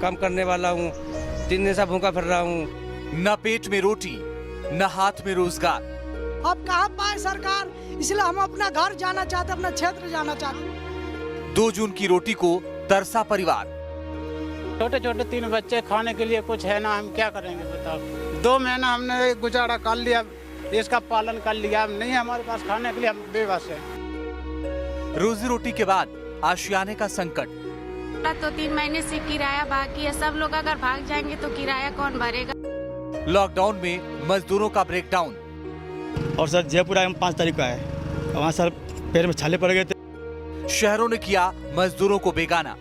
काम करने वाला हूँ, 3 दिन से भूखा फिर रहा हूँ। न पेट में रोटी न हाथ में रोजगार। अब कहाँ पाए सरकार, इसलिए हम अपना घर जाना चाहते, अपना क्षेत्र जाना चाहते। 2 जून की रोटी को तरसा परिवार। छोटे छोटे 3 बच्चे, खाने के लिए कुछ है ना, हम क्या करेंगे बताओ। 2 महीना हमने गुजारा कर लिया, इसका पालन कर लिया, नहीं हमारे पास खाने के लिए, हम बेबस हैं। रोजी रोटी के बाद आशियाने का संकट। तो 3 महीने से किराया बाकी है, सब लोग अगर भाग जाएंगे तो किराया कौन भरेगा। लॉकडाउन में मजदूरों का ब्रेकडाउन। और सर जयपुर आए हम 5 तारीख को आए, वहाँ सर पैर में छाले पड़ गए थे। शहरों ने किया मजदूरों को बेगाना।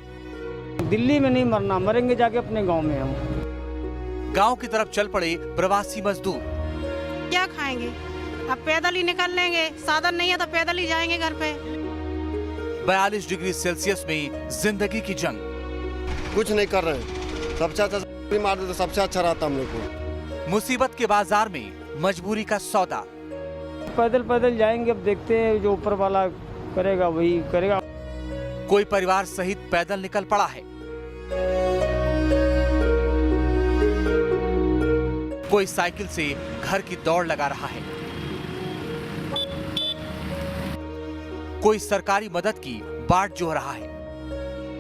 दिल्ली में नहीं मरना, मरेंगे जाके अपने गांव में हम। गांव की तरफ चल पड़े प्रवासी मजदूर। क्या खाएंगे, अब पैदल ही निकल लेंगे, साधन नहीं है तो पैदल ही जाएंगे घर पे। 42 डिग्री सेल्सियस में जिंदगी की जंग। कुछ नहीं कर रहे हैं, सबसे अच्छा मार दे तो सबसे अच्छा रहता हम लोग को। मुसीबत के बाजार में मजबूरी का सौदा। पैदल पैदल जाएंगे, अब देखते हैं जो ऊपर वाला करेगा वही करेगा। कोई परिवार सहित पैदल निकल पड़ा है, कोई साइकिल से घर की दौड़ लगा रहा है, कोई सरकारी मदद की बाट जोह रहा है।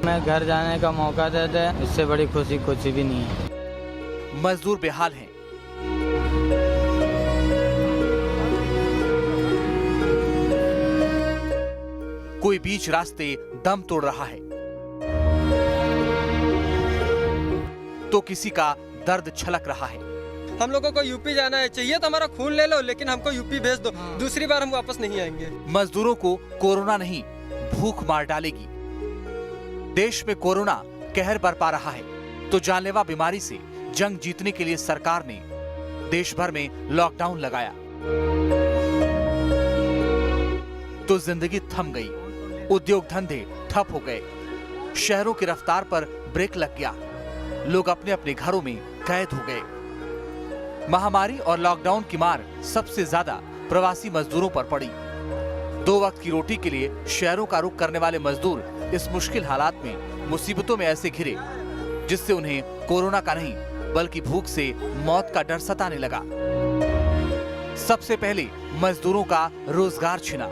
मैं घर जाने का मौका दे दे, इससे बड़ी खुशी कुछ भी नहीं है। मजदूर बेहाल हैं। कोई बीच रास्ते दम तोड़ रहा है, तो किसी का दर्द छलक रहा है। हम लोगों को यूपी जाना है, चाहिए तो हमारा खून ले लो, लेकिन हमको यूपी भेज दो, दूसरी बार हम वापस नहीं आएंगे। मजदूरों को कोरोना नहीं, भूख मार डालेगी। देश में कोरोना कहर बरपा रहा है, तो जानलेवा बीमारी से जंग जीतने के लिए सरकार ने देश भर में लॉकडाउन लगाया, तो जिंदगी थम गई, उद्योग धंधे ठप हो गए, शहरों की रफ्तार पर ब्रेक लग गया, लोग अपने अपने घरों में कैद हो गए। महामारी और लॉकडाउन की मार सबसे ज्यादा प्रवासी मजदूरों पर पड़ी। 2 वक्त की रोटी के लिए शहरों का रुख करने वाले मजदूर इस मुश्किल हालात में मुसीबतों में ऐसे घिरे जिससे उन्हें कोरोना का नहीं बल्कि भूख से मौत का डर सताने लगा। सबसे पहले मजदूरों का रोजगार छिना,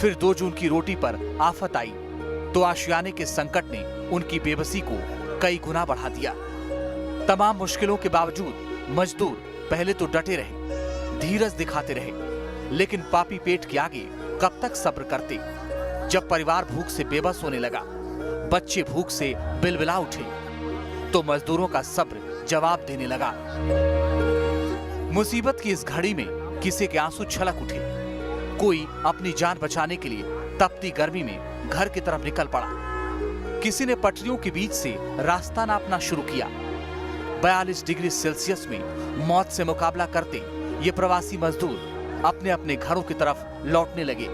फिर 2 जून की रोटी पर आफत आई तो आशियाने के संकट ने उनकी बेबसी को कई गुना बढ़ा दिया। तमाम मुश्किलों के बावजूद मजदूर पहले तो डटे रहे, धीरज दिखाते रहे, लेकिन पापी पेट के आगे कब तक सब्र करते। जब परिवार भूख से बेबस होने लगा, बच्चे भूख से बिलबिला उठे, तो मजदूरों का सब्र जवाब देने लगा। मुसीबत की इस घड़ी में किसी के आंसू छलक उठे, कोई अपनी जान बचाने के लिए तपती गर्मी में घर की तरफ निकल पड़ा, किसी ने पटरियों के बीच से रास्ता नापना शुरू किया। 42 डिग्री सेल्सियस में मौत से मुकाबला करते ये प्रवासी मजदूर अपने अपने घरों की तरफ लौटने लगे,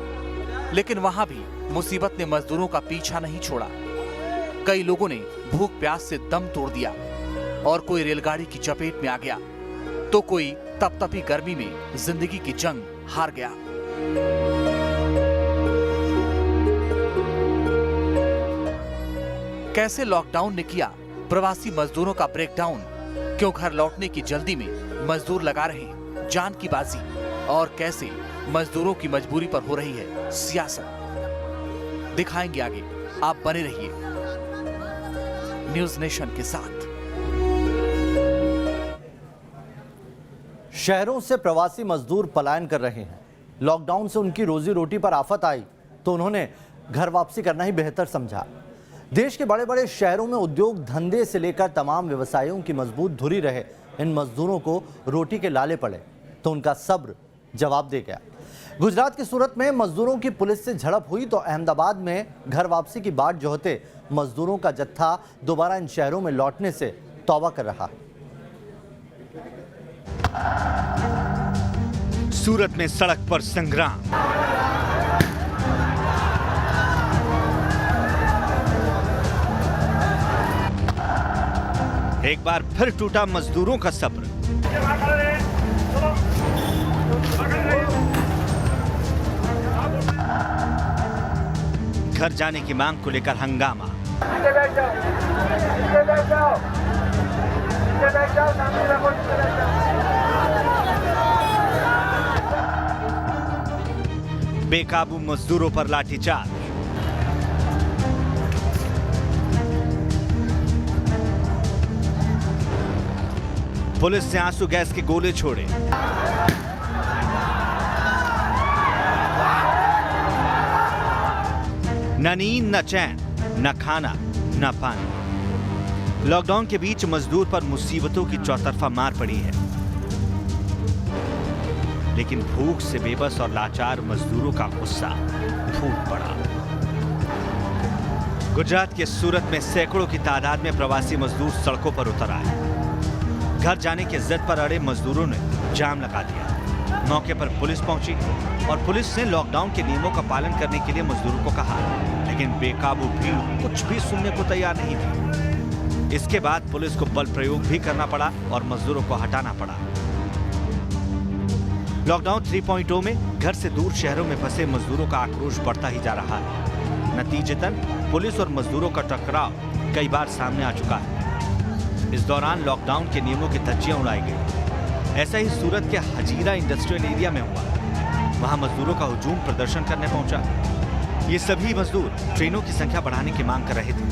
लेकिन वहां भी मुसीबत ने मजदूरों का पीछा नहीं छोड़ा। कई लोगों ने भूख प्यास से दम तोड़ दिया और कोई रेलगाड़ी की चपेट में आ गया, तो कोई तपतपी गर्मी में जिंदगी की जंग हार गया। कैसे लॉकडाउन ने किया प्रवासी मजदूरों का ब्रेकडाउन, क्यों घर लौटने की जल्दी में मजदूर लगा रहे हैं जान की बाजी, और कैसे मजदूरों की मजबूरी पर हो रही है सियासत, दिखाएंगे आगे। आप बने रहिए न्यूज नेशन के साथ। शहरों से प्रवासी मजदूर पलायन कर रहे हैं। लॉकडाउन से उनकी रोजी रोटी पर आफत आई तो उन्होंने घर वापसी करना ही बेहतर समझा। देश के बड़े बड़े शहरों में उद्योग धंधे से लेकर तमाम व्यवसायों की मजबूत धुरी रहे इन मजदूरों को रोटी के लाले पड़े तो उनका सब्र जवाब दे गया। गुजरात की सूरत में मजदूरों की पुलिस से झड़प हुई तो अहमदाबाद में घर वापसी की बाट जोहते मजदूरों का जत्था दोबारा इन शहरों में लौटने से तौबा कर रहा है। सूरत में सड़क पर संग्राम। एक बार फिर टूटा मजदूरों का सब्र। घर जाने की मांग को लेकर हंगामा। बेकाबू मजदूरों पर लाठीचार्ज। पुलिस ने आंसू गैस के गोले छोड़े। न नींद न चैन, न खाना न पानी। लॉकडाउन के बीच मजदूर पर मुसीबतों की चौतरफा मार पड़ी है, लेकिन भूख से बेबस और लाचार मजदूरों का गुस्सा फूट पड़ा। गुजरात के सूरत में सैकड़ों की तादाद में प्रवासी मजदूर सड़कों पर उतर आए। घर जाने की जिद पर अड़े मजदूरों ने जाम लगा दिया। मौके पर पुलिस पहुंची और पुलिस ने लॉकडाउन के नियमों का पालन करने के लिए मजदूरों को कहा, लेकिन बेकाबू भीड़ कुछ भी सुनने को तैयार नहीं थी। इसके बाद पुलिस को बल प्रयोग भी करना पड़ा और मजदूरों को हटाना पड़ा। लॉकडाउन 3.0 में घर से दूर शहरों में फंसे मजदूरों का आक्रोश बढ़ता ही जा रहा है। नतीजतन पुलिस और मजदूरों का टकराव कई बार सामने आ चुका है। इस दौरान लॉकडाउन के नियमों की धज्जियां उड़ाई गई। ऐसा ही सूरत के हजीरा इंडस्ट्रियल एरिया में हुआ। वहां मजदूरों का हुजूम प्रदर्शन करने पहुंचा। ये सभी मजदूर ट्रेनों की संख्या बढ़ाने की मांग कर रहे थे।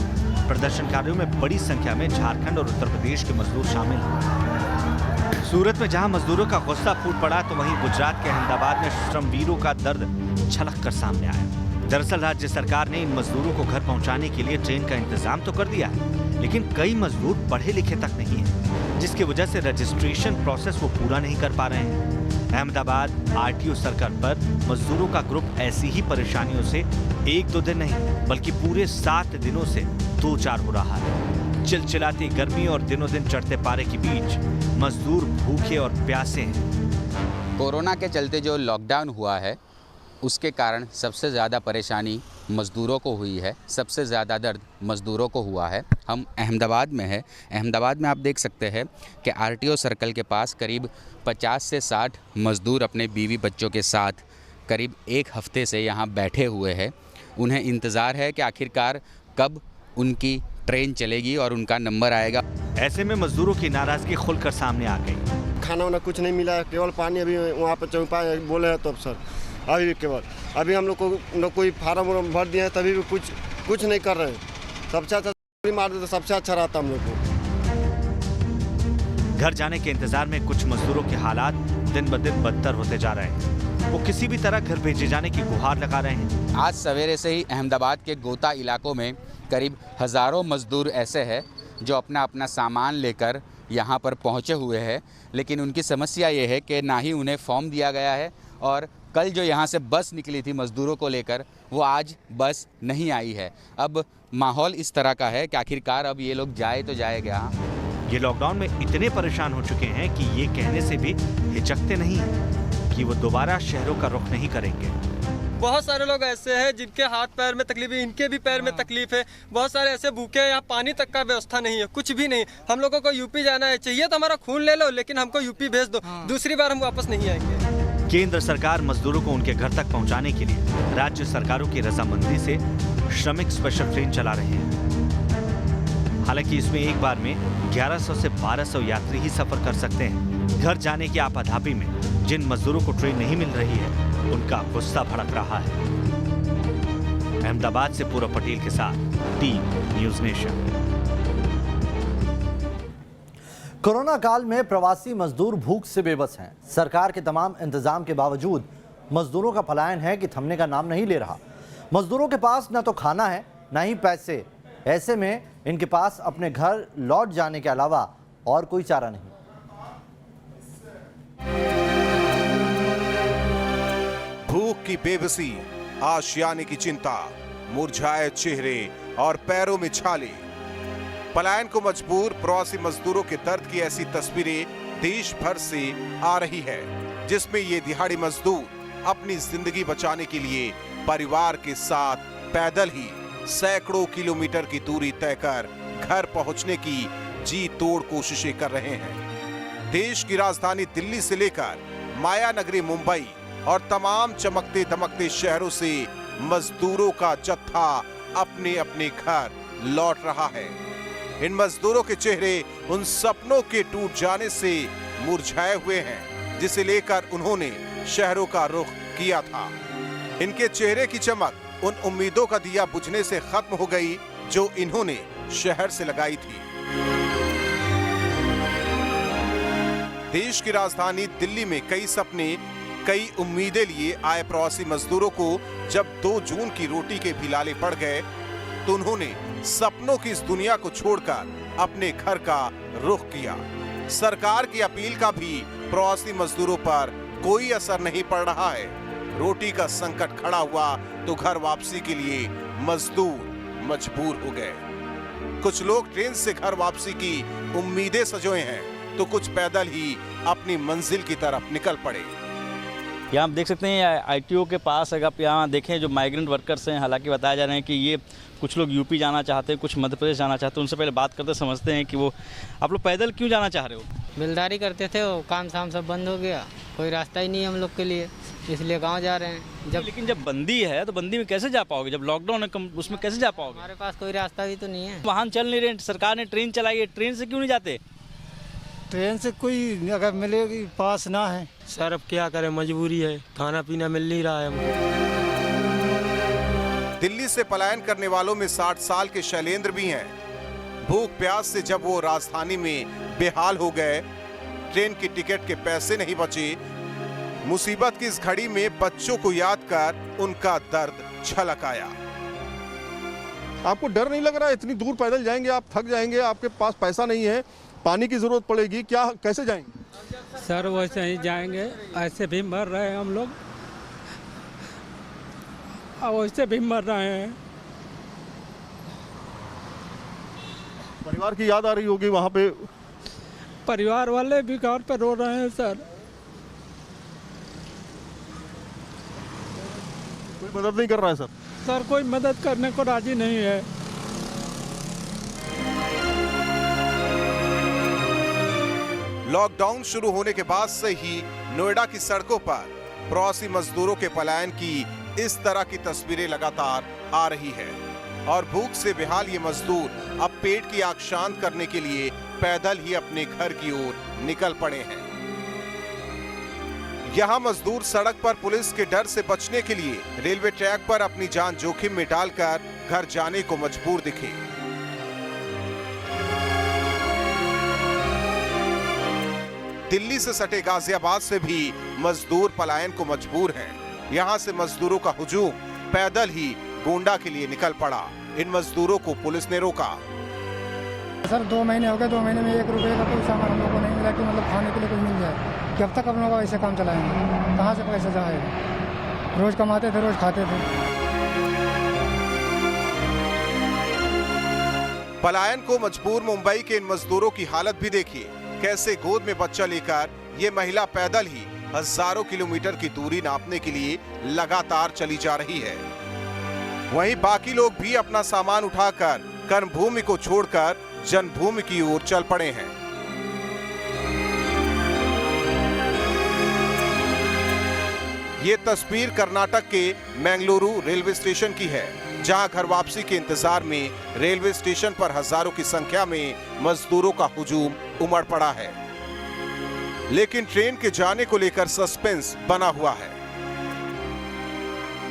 प्रदर्शनकारियों में बड़ी संख्या में झारखंड और उत्तर प्रदेश के मजदूर शामिल हुए। सूरत में जहां मजदूरों का गुस्सा फूट पड़ा, तो वहीं गुजरात के अहमदाबाद में श्रमवीरों का दर्द छलक कर सामने आया। दरअसल राज्य सरकार ने इन मजदूरों को घर पहुंचाने के लिए ट्रेन का इंतजाम तो कर दिया है, लेकिन कई मजदूर पढ़े लिखे तक नहीं हैं, जिसकी वजह से रजिस्ट्रेशन प्रोसेस वो पूरा नहीं कर पा रहे हैं। अहमदाबाद आरटीओ सर्कल पर मजदूरों का ग्रुप ऐसी ही परेशानियों से 1-2 दिन नहीं बल्कि पूरे 7 दिनों से दो चार हो रहा है। चिलचिलाती गर्मी और दिनों दिन चढ़ते पारे के बीच मजदूर भूखे और प्यासे हैं। कोरोना के चलते जो लॉकडाउन हुआ है, उसके कारण सबसे ज़्यादा परेशानी मज़दूरों को हुई है, सबसे ज़्यादा दर्द मज़दूरों को हुआ है। हम अहमदाबाद में हैं। अहमदाबाद में आप देख सकते हैं कि आरटीओ सर्कल के पास करीब 50 से 60 मज़दूर अपने बीवी बच्चों के साथ करीब 1 हफ्ते से यहाँ बैठे हुए हैं। उन्हें इंतज़ार है कि आखिरकार कब उनकी ट्रेन चलेगी और उनका नंबर आएगा। ऐसे में मजदूरों की नाराज़गी खुलकर सामने आ गई। खाना वाना कुछ नहीं मिला, केवल पानी अभी वहाँ पर चौपाई बोले हैं तो सर अभी केवल अभी हम लोग कोई फार्म भर दिए हैं, तभी भी कुछ नहीं कर रहे हैं। सबसे अच्छा मार देते सबसे अच्छा रहता हम लोग को। घर जाने के इंतजार में कुछ मजदूरों के हालात दिन ब दिन बदतर होते जा रहे हैं। वो किसी भी तरह घर भेजे जाने की गुहार लगा रहे हैं। आज सवेरे से ही अहमदाबाद के गोता इलाकों में करीब हज़ारों मजदूर ऐसे हैं जो अपना अपना सामान लेकर यहाँ पर पहुँचे हुए हैं, लेकिन उनकी समस्या ये है कि ना ही उन्हें फॉर्म दिया गया है और कल जो यहाँ से बस निकली थी मज़दूरों को लेकर, वो आज बस नहीं आई है। अब माहौल इस तरह का है कि आखिरकार अब ये लोग जाए तो जाए क्या। ये लॉकडाउन में इतने परेशान हो चुके हैं कि ये कहने से भी हिचकते नहीं हैं कि वो दोबारा शहरों का रुख नहीं करेंगे। बहुत सारे लोग ऐसे हैं जिनके हाथ पैर में तकलीफ है, इनके भी पैर में तकलीफ है। बहुत सारे ऐसे भूखे हैं, यहाँ पानी तक का व्यवस्था नहीं है, कुछ भी नहीं। हम लोगों को यूपी जाना है, चाहिए तो हमारा खून ले लो, लेकिन हमको यूपी भेज दो, दूसरी बार हम वापस नहीं आएंगे। केंद्र सरकार मजदूरों को उनके घर तक पहुंचाने के लिए राज्य सरकारों की रजामंदी से श्रमिक स्पेशल ट्रेन चला रहे हैं। हालांकि इसमें एक बार में 1100 से 1200 यात्री ही सफर कर सकते हैं। घर जाने की आपाधापी में जिन मजदूरों को ट्रेन नहीं मिल रही है, उनका गुस्सा भड़क रहा है। अहमदाबाद से पूरब पटेल के साथ टीम न्यूज़ नेशन। कोरोना काल में प्रवासी मजदूर भूख से बेबस हैं। सरकार के तमाम इंतजाम के बावजूद मजदूरों का पलायन है कि थमने का नाम नहीं ले रहा। मजदूरों के पास न तो खाना है, न ही पैसे। ऐसे में इनके पास अपने घर लौट जाने के अलावा और कोई चारा नहीं। भूख की बेबसी, आशियाने की चिंता, मुरझाए चेहरे और पैरों में छाले। पलायन को मजबूर प्रवासी मजदूरों के दर्द की ऐसी तस्वीरें देश भर से आ रही है, जिसमें ये दिहाड़ी मजदूर अपनी जिंदगी बचाने के लिए परिवार के साथ पैदल ही सैकड़ों किलोमीटर की दूरी तय कर घर पहुंचने की जी तोड़ कोशिशें कर रहे हैं। देश की राजधानी दिल्ली से लेकर माया नगरी मुंबई और तमाम चमकते दमकते शहरों से मजदूरों का जत्था अपने अपने घर लौट रहा है। इन मजदूरों के चेहरे उन सपनों के टूट जाने से मुरझाए हुए हैं जिसे लेकर उन्होंने शहरों का रुख किया था। इनके चेहरे की चमक उन उम्मीदों का दिया बुझने से खत्म हो गई जो इन्होंने शहर से लगाई थी। देश की राजधानी दिल्ली में कई सपने, कई उम्मीदें लिए आए प्रवासी मजदूरों को जब 2 जून की रोटी के भी लाले पड़ गए तो उन्होंने सपनों की इस दुनिया को छोड़कर अपने घर का रुख किया। सरकार की अपील का भी प्रवासी मजदूरों पर कोई असर नहीं पड़ रहा है। रोटी का संकट खड़ा हुआ तो घर वापसी के लिए मजदूर मजबूर हो गए। कुछ लोग ट्रेन से घर वापसी की उम्मीदें सजोए हैं तो कुछ पैदल ही अपनी मंजिल की तरफ निकल पड़े। यहाँ आप देख सकते हैं ITO के पास अगर आप यहाँ देखें जो माइग्रेंट वर्कर्स हैं, हालांकि बताया जा रहे हैं कि ये कुछ लोग यूपी जाना चाहते हैं, कुछ मध्य प्रदेश जाना चाहते हैं। उनसे पहले बात करते समझते हैं कि वो आप लोग पैदल क्यों जाना चाह रहे हो? बिलदारी करते थे, वो काम शाम सब बंद हो गया, कोई रास्ता ही नहीं है हम लोग के लिए, इसलिए गाँव जा रहे हैं। लेकिन जब बंदी है तो बंदी में कैसे जा पाओगे? जब लॉकडाउन है उसमें कैसे जा पाओगे? हमारे पास कोई रास्ता भी तो नहीं है। वाहन चल नहीं रहे, सरकार ने ट्रेन चलाई है, ट्रेन से क्यों नहीं जाते? ट्रेन से कोई अगर मिलेगी पास ना है। सर अब क्या करें, मजबूरी है, खाना पीना मिल नहीं रहा है हमको। दिल्ली से पलायन करने वालों में 60 साल के शैलेंद्र भी हैं। भूख प्यास से जब वो राजधानी में बेहाल हो गए, ट्रेन की टिकट के पैसे नहीं बचे, मुसीबत की इस घड़ी में बच्चों को याद कर उनका दर्द छलक आया। आपको डर नहीं लग रहा है? इतनी दूर पैदल जाएंगे, आप थक जाएंगे, आपके पास पैसा नहीं है, पानी की जरूरत पड़ेगी, क्या कैसे जाएंगे? सर वैसे ही जाएंगे, ऐसे भी मर रहे हैं हम लोग, वैसे भी मर रहे हैं। परिवार की याद आ रही होगी वहाँ पे? परिवार वाले भी घर पर रो रहे हैं सर। कोई मदद नहीं कर रहा है सर? सर कोई मदद करने को राजी नहीं है। लॉकडाउन शुरू होने के बाद से ही नोएडा की सड़कों पर प्रवासी मजदूरों के पलायन की इस तरह की तस्वीरें लगातार आ रही है और भूख से बेहाल ये मजदूर अब पेट की आग शांत करने के लिए पैदल ही अपने घर की ओर निकल पड़े हैं। यहाँ मजदूर सड़क पर पुलिस के डर से बचने के लिए रेलवे ट्रैक पर अपनी जान जोखिम में डालकर घर जाने को मजबूर दिखे। दिल्ली से सटे गाजियाबाद से भी मजदूर पलायन को मजबूर हैं। यहाँ से मजदूरों का हुजूम पैदल ही गोंडा के लिए निकल पड़ा। इन मजदूरों को पुलिस ने रोका। सर 2 महीने हो गए, 2 महीने में 1 रुपये का कोई सामान हम लोग को नहीं मिला कि मतलब खाने के लिए कुछ मिल जाए। कब तक हम लोग ऐसे काम चलाएंगे? कहाँ से पैसा जाएगा? रोज कमाते थे, रोज खाते थे। पलायन को मजबूर मुंबई के इन मजदूरों की हालत भी देखिए। कैसे गोद में बच्चा लेकर ये महिला पैदल ही हजारों किलोमीटर की दूरी नापने के लिए लगातार चली जा रही है। वहीं बाकी लोग भी अपना सामान उठाकर कर्मभूमि को छोड़कर जन्मभूमि की ओर चल पड़े हैं। ये तस्वीर कर्नाटक के मैंगलुरु रेलवे स्टेशन की है, जहां घर वापसी के इंतजार में रेलवे स्टेशन पर हजारों की संख्या में मजदूरों का हुजूम उमड़ पड़ा है। लेकिन ट्रेन के जाने को लेकर सस्पेंस बना हुआ है।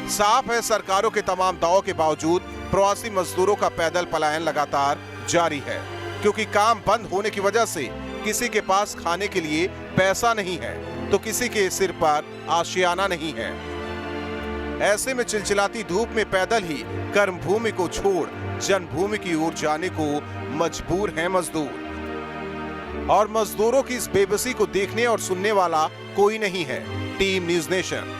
साफ है, सरकारों के तमाम दावों के बावजूद प्रवासी मजदूरों का पैदल पलायन लगातार जारी है, क्योंकि काम बंद होने की वजह से किसी के पास खाने के लिए पैसा नहीं है तो किसी के सिर पर आशियाना नहीं है। ऐसे में चिलचिलाती धूप में पैदल ही कर्मभूमि को छोड़ जन्मभूमि की ओर जाने को मजबूर हैं मजदूर। और मजदूरों की इस बेबसी को देखने और सुनने वाला कोई नहीं है। Team news nation.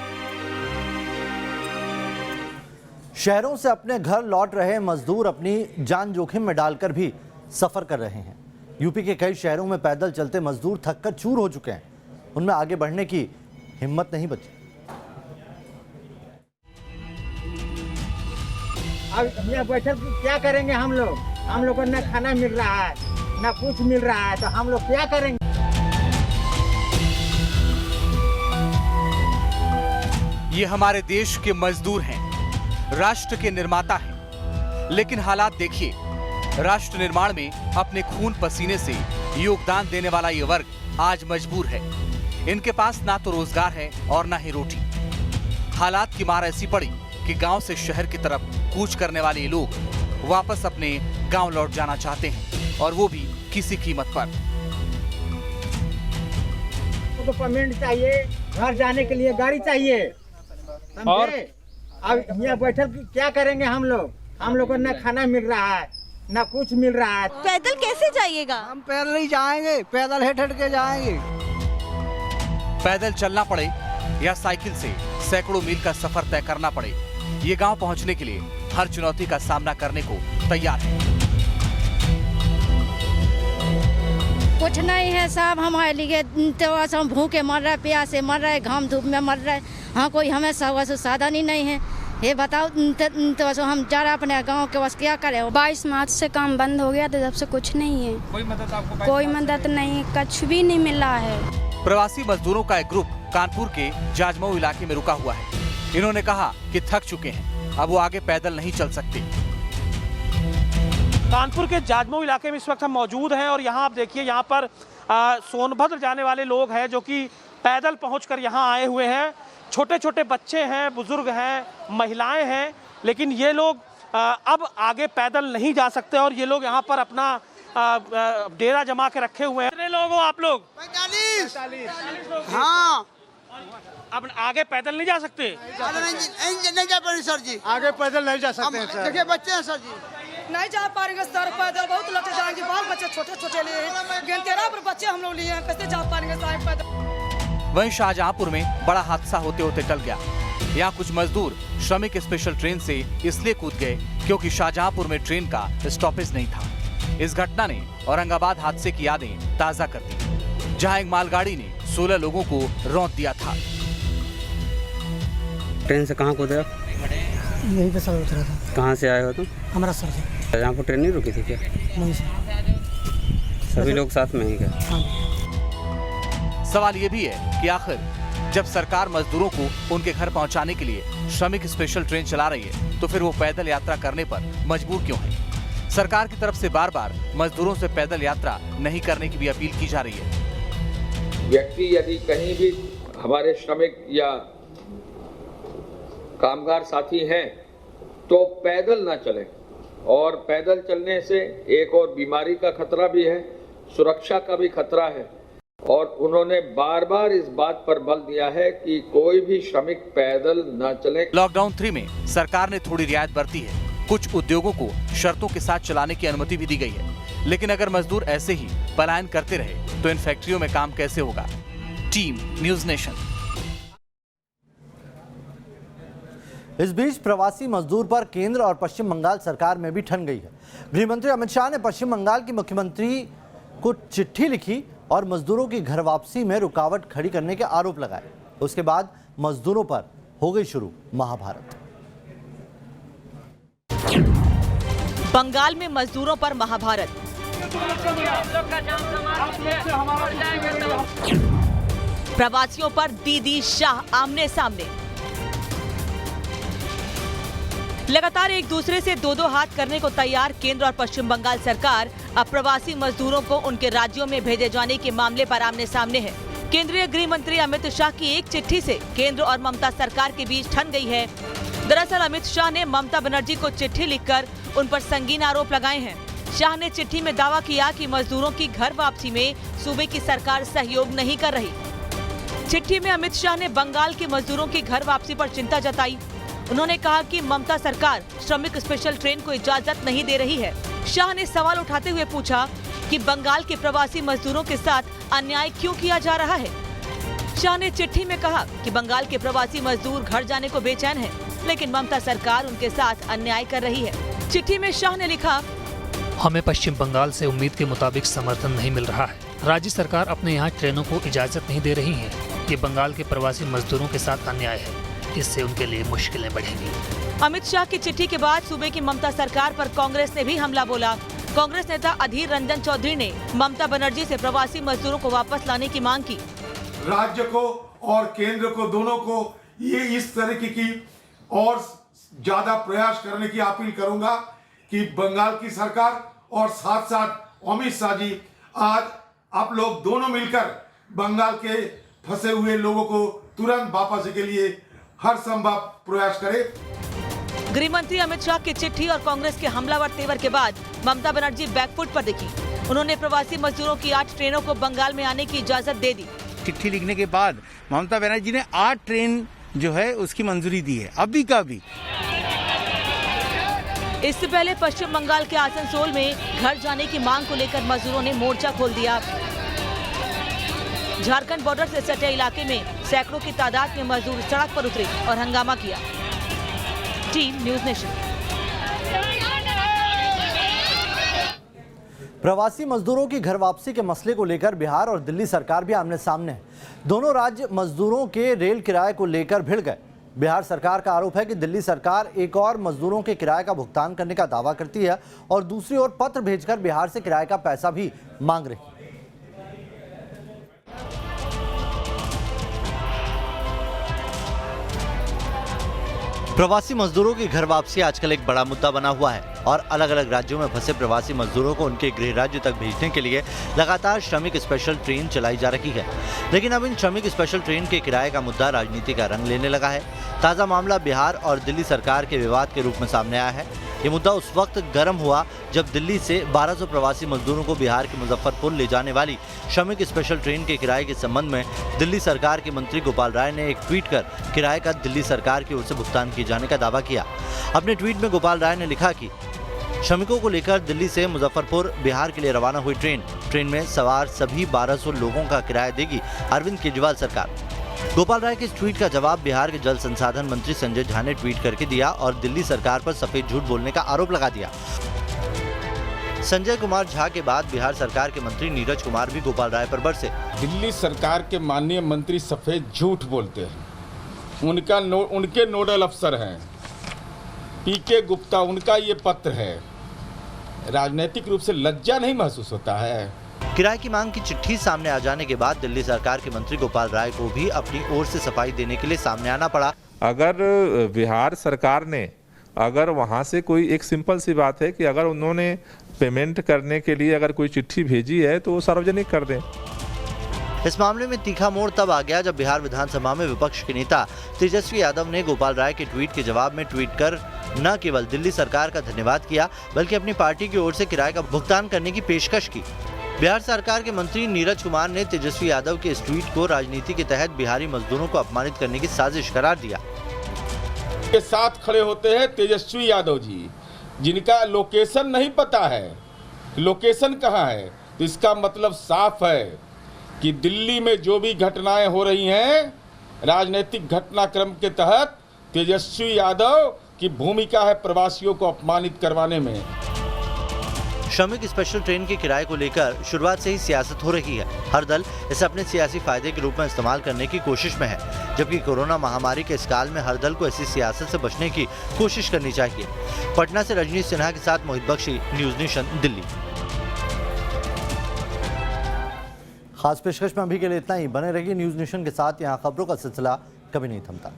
शहरों से अपने घर लौट रहे मजदूर अपनी जान जोखिम में डालकर भी सफर कर रहे हैं। यूपी के कई शहरों में पैदल चलते मजदूर थककर चूर हो चुके हैं। उनमें आगे बढ़ने की हिम्मत नहीं बची। अब ये बैठक क्या करेंगे हम लोग? हम लोग को न खाना मिल रहा है, न कुछ मिल रहा है, तो हम लोग क्या करेंगे? ये हमारे देश के मजदूर हैं, राष्ट्र के निर्माता हैं, लेकिन हालात देखिए, राष्ट्र निर्माण में अपने खून पसीने से योगदान देने वाला ये वर्ग आज मजबूर है। इनके पास ना तो रोजगार है और ना ही रोटी। हालात की मार ऐसी पड़ी कि गांव से शहर की तरफ कूच करने वाले ये लोग वापस अपने गांव लौट जाना चाहते हैं, और वो भी किसी कीमत पर। तो पेमेंट चाहिए, घर जाने के लिए गाड़ी चाहिए, और अब यहाँ बैठल क्या करेंगे हम लोग? हम लोग को न खाना मिल रहा है, न कुछ मिल रहा है। पैदल कैसे जाइएगा? हम पैदल ही जाएंगे, पैदल हेट के जाएंगे। पैदल चलना पड़े या साइकिल से सैकड़ों मील का सफर तय करना पड़े, ये गांव पहुंचने के लिए हर चुनौती का सामना करने को तैयार है। कुछ नहीं है साहब, हमारे लिए तो हम भूखे मर रहे, प्यासे मर रहे, घाम धूप में मर रहे। हाँ, कोई हमें साधन ही नहीं है। ये बताओ तो हम जा रहे अपने गांव के, बस क्या करें? 22 मार्च से काम बंद हो गया, तो जब से कुछ नहीं है। कोई मदद आपको? कोई मदद नहीं, कुछ भी नहीं मिला है। प्रवासी मजदूरों का एक ग्रुप कानपुर के जाजमऊ इलाके में रुका हुआ है। इन्होंने कहा कि थक चुके हैं, अब वो आगे पैदल नहीं चल सकते। कानपुर के जाजमऊ इलाके में इस वक्त हम मौजूद हैं, और यहाँ आप देखिए, यहाँ पर सोनभद्र जाने वाले लोग हैं जो कि पैदल पहुंचकर यहाँ आए हुए हैं। छोटे छोटे बच्चे हैं, बुजुर्ग हैं, महिलाएं हैं, लेकिन ये लोग अब आगे पैदल नहीं जा सकते, और ये लोग यहाँ पर अपना डेरा जमा के रखे हुए हैं। कितने लोग हो आप लोग? 45 लोग। हाँ, अब आगे पैदल नहीं जा सकते? नहीं जा पाएंगे सर जी, आगे पैदल नहीं जा सकते हैं सर। देखिए बच्चे हैं सर जी, नहीं जा पाएंगे सर, पैदल बहुत लगे जाएंगे, बाल बच्चे छोटे छोटे लिए, 13 पर बच्चे हम लोग लिए हैं, कैसे जा पाएंगे साहब पैदल? वहीं शाहजहांपुर में बड़ा हादसा होते होते टल गया। यहाँ कुछ मजदूर श्रमिक स्पेशल ट्रेन से इसलिए कूद गए क्योंकि शाहजहांपुर में ट्रेन का स्टॉपेज नहीं था। इस घटना ने औरंगाबाद हादसे की यादें ताजा कर दी, जहां एक मालगाड़ी ने 16 लोगों को रौंद दिया था। ट्रेन से कहाँ कूदे? यही पे सर उतरा था। कहाँ से आए हो तुम? हमारा सर से। यहाँ पर ट्रेन नहीं रुकी थी क्या? नहीं सर। सभी लोग साथ में ही क्या? सवाल ये भी है कि आखिर जब सरकार मजदूरों को उनके घर पहुंचाने के लिए श्रमिक स्पेशल ट्रेन चला रही है, तो फिर वो पैदल यात्रा करने पर मजबूर क्यों है? सरकार की तरफ से बार बार मजदूरों से पैदल यात्रा नहीं करने की भी अपील की जा रही है। व्यक्ति यदि कहीं भी हमारे श्रमिक या कामगार साथी हैं तो पैदल ना चलें, और पैदल चलने से एक और बीमारी का खतरा भी है, सुरक्षा का भी खतरा है, और उन्होंने बार बार इस बात पर बल दिया है कि कोई भी श्रमिक पैदल न चले। लॉकडाउन 3 में सरकार ने थोड़ी रियायत बरती है, कुछ उद्योगों को शर्तों के साथ चलाने की अनुमति भी दी गई है, लेकिन अगर मजदूर ऐसे ही पलायन करते रहे तो इन फैक्ट्रियों में काम कैसे होगा? Team news nation. इस बीच प्रवासी मजदूर पर केंद्र और पश्चिम बंगाल सरकार में भी ठन गई है। गृह मंत्री अमित शाह ने पश्चिम बंगाल की मुख्यमंत्री को चिट्ठी लिखी और मजदूरों की घर वापसी में रुकावट खड़ी करने के आरोप लगाए। उसके बाद मजदूरों पर हो गई शुरू महाभारत। बंगाल में मजदूरों पर महाभारत। प्रवासियों पर दीदी शाह आमने सामने। लगातार एक दूसरे से दो दो हाथ करने को तैयार केंद्र और पश्चिम बंगाल सरकार अब प्रवासी मजदूरों को उनके राज्यों में भेजे जाने के मामले पर आमने सामने है। केंद्रीय गृह मंत्री अमित शाह की एक चिट्ठी से केंद्र और ममता सरकार के बीच ठन गई है। दरअसल अमित शाह ने ममता बनर्जी को चिट्ठी लिखकर उन पर संगीन आरोप लगाए हैं। शाह ने चिट्ठी में दावा किया कि मजदूरों की घर वापसी में सूबे की सरकार सहयोग नहीं कर रही। चिट्ठी में अमित शाह ने बंगाल के मजदूरों की घर वापसी पर चिंता जताई। उन्होंने कहा कि ममता सरकार श्रमिक स्पेशल ट्रेन को इजाजत नहीं दे रही है। शाह ने सवाल उठाते हुए पूछा कि बंगाल के प्रवासी मजदूरों के साथ अन्याय क्यों किया जा रहा है। शाह ने चिट्ठी में कहा कि बंगाल के प्रवासी मजदूर घर जाने को बेचैन हैं, लेकिन ममता सरकार उनके साथ अन्याय कर रही है। चिट्ठी में शाह ने लिखा, हमें पश्चिम बंगाल से उम्मीद के मुताबिक समर्थन नहीं मिल रहा है। राज्य सरकार अपने यहाँ ट्रेनों को इजाजत नहीं दे रही है। ये बंगाल के प्रवासी मजदूरों के साथ अन्याय है, इससे उनके लिए मुश्किलें बढ़ेंगी। अमित शाह की चिट्ठी के बाद सूबे की ममता सरकार पर कांग्रेस ने भी हमला बोला। कांग्रेस नेता अधीर रंजन चौधरी ने ममता बनर्जी से प्रवासी मजदूरों को वापस लाने की मांग की। राज्य को और केंद्र को दोनों को ये इस तरीके की और ज्यादा प्रयास करने की अपील करूंगा कि बंगाल की सरकार और साथ साथ अमित शाह जी, आज आप लोग दोनों मिलकर बंगाल के फंसे हुए लोगों को तुरंत वापसी के लिए हर संभव प्रयास करें। गृह मंत्री अमित शाह की चिट्ठी और कांग्रेस के हमलावर तेवर के बाद ममता बनर्जी बैकफुट पर दिखी। उन्होंने प्रवासी मजदूरों की 8 ट्रेनों को बंगाल में आने की इजाजत दे दी। चिट्ठी लिखने के बाद ममता बनर्जी ने 8 ट्रेन जो है उसकी मंजूरी दी है, अभी का अभी। इससे पहले पश्चिम बंगाल के आसनसोल में घर जाने की मांग को लेकर मजदूरों ने मोर्चा खोल दिया। झारखंड बॉर्डर से सटे इलाके में सैकड़ों की तादाद में मजदूर सड़क पर उतरे और हंगामा किया। Team news nation. प्रवासी मजदूरों की घर वापसी के मसले को लेकर बिहार और दिल्ली सरकार भी आमने सामने है। दोनों राज्य मजदूरों के रेल किराए को लेकर भिड़ गए। बिहार सरकार का आरोप है कि दिल्ली सरकार एक और मजदूरों के किराए का भुगतान करने का दावा करती है और दूसरी ओर पत्र भेजकर बिहार से किराए का पैसा भी मांग रही है। प्रवासी मजदूरों की घर वापसी आजकल एक बड़ा मुद्दा बना हुआ है और अलग अलग राज्यों में फंसे प्रवासी मजदूरों को उनके गृह राज्य तक भेजने के लिए लगातार श्रमिक स्पेशल ट्रेन चलाई जा रही है। लेकिन अब इन श्रमिक स्पेशल ट्रेन के किराए का मुद्दा राजनीति का रंग लेने लगा है। ताज़ा मामला बिहार और दिल्ली सरकार के विवाद के रूप में सामने आया है। ये मुद्दा उस वक्त गर्म हुआ जब दिल्ली से 1200 प्रवासी मजदूरों को बिहार के मुजफ्फरपुर ले जाने वाली श्रमिक स्पेशल ट्रेन के किराए के संबंध में दिल्ली सरकार के मंत्री गोपाल राय ने एक ट्वीट कर किराए का दिल्ली सरकार की ओर से भुगतान किए जाने का दावा किया। अपने ट्वीट में गोपाल राय ने लिखा कि श्रमिकों को लेकर दिल्ली से मुजफ्फरपुर बिहार के लिए रवाना हुई ट्रेन में सवार सभी 1200 लोगों का किराया देगी अरविंद केजरीवाल सरकार। गोपाल राय के इस ट्वीट का जवाब बिहार के जल संसाधन मंत्री संजय झा ने ट्वीट करके दिया और दिल्ली सरकार पर सफेद झूठ बोलने का आरोप लगा दिया। संजय कुमार झा के बाद बिहार सरकार के मंत्री नीरज कुमार भी गोपाल राय पर बरसे। दिल्ली सरकार के माननीय मंत्री सफेद झूठ बोलते हैं। उनके नोडल अफसर हैं पीके गुप्ता, उनका ये पत्र है। राजनीतिक रूप से लज्जा नहीं महसूस होता है। किराए की मांग की चिट्ठी सामने आ जाने के बाद दिल्ली सरकार के मंत्री गोपाल राय को भी अपनी ओर से सफाई देने के लिए सामने आना पड़ा। अगर बिहार सरकार ने अगर वहां से कोई एक सिंपल सी बात है कि अगर उन्होंने पेमेंट करने के लिए अगर कोई चिट्ठी भेजी है तो वो सार्वजनिक कर दें। इस मामले में तीखा मोड़ तब आ गया जब बिहार विधानसभा में विपक्ष के नेता तेजस्वी यादव ने गोपाल राय के ट्वीट के जवाब में ट्वीट कर न केवल दिल्ली सरकार का धन्यवाद किया बल्कि अपनी पार्टी की ओर से किराए का भुगतान करने की पेशकश की। बिहार सरकार के मंत्री नीरज कुमार ने तेजस्वी यादव के इस ट्वीट को राजनीति के तहत बिहारी मजदूरों को अपमानित करने की साजिश करार दिया। के साथ खड़े होते हैं तेजस्वी यादव जी, जिनका लोकेशन नहीं पता है, लोकेशन कहाँ है। तो इसका मतलब साफ है कि दिल्ली में जो भी घटनाएं हो रही हैं राजनीतिक घटनाक्रम के तहत तेजस्वी यादव की भूमिका है प्रवासियों को अपमानित करवाने में। श्रमिक स्पेशल ट्रेन के किराए को लेकर शुरुआत से ही सियासत हो रही है। हर दल इसे अपने सियासी फायदे के रूप में इस्तेमाल करने की कोशिश में है, जबकि कोरोना महामारी के इस काल में हर दल को ऐसी सियासत से बचने की कोशिश करनी चाहिए। पटना से रजनीश सिन्हा के साथ मोहित बख्शी, न्यूज़ नेशन, दिल्ली। खास पेशकश में अभी के लिए इतना ही। बने रहिए न्यूज़ नेशन के साथ। यहाँ खबरों का सिलसिला कभी नहीं थमता।